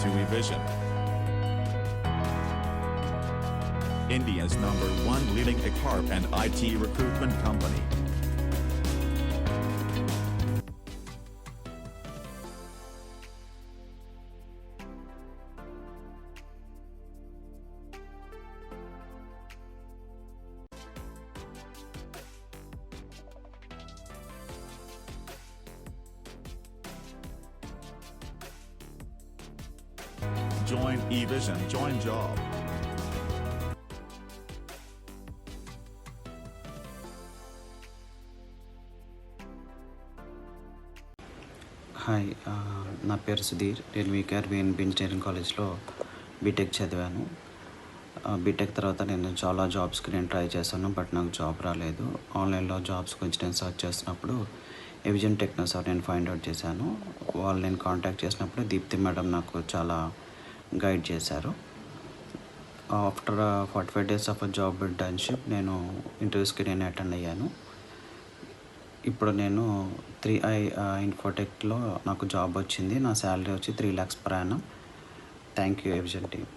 to Evision, India's #1 leading Corp and IT recruitment company. Join Evision, join job. Hi, నా పేరు సుధీర్. నేను V.K.R V.N.B engineering కాలేజ్లో B.Tech చదివాను. B.Tech తర్వాత నేను చాలా జాబ్స్కి నేను ట్రై చేశాను, బట్ నాకు జాబ్ రాలేదు. ఆన్లైన్లో జాబ్స్ గురించి నేను సర్చ్ చేసినప్పుడు ఎవిజన్ టెక్నోస్ నేను ఫైండ్ అవుట్ చేశాను. వాళ్ళు నేను కాంటాక్ట్ చేసినప్పుడు దీప్తి మేడం నాకు చాలా గైడ్ చేశారు. After 45 days of job internship నేను ఇంటర్వ్యూస్కి నేను అటెండ్ అయ్యాను. ఇప్పుడు నేను 3i ఇన్ఫోటెక్లో నాకు జాబ్ వచ్చింది. నా శాలరీ వచ్చి 3 lakhs per annum. Thank you ఎవిజన్ team.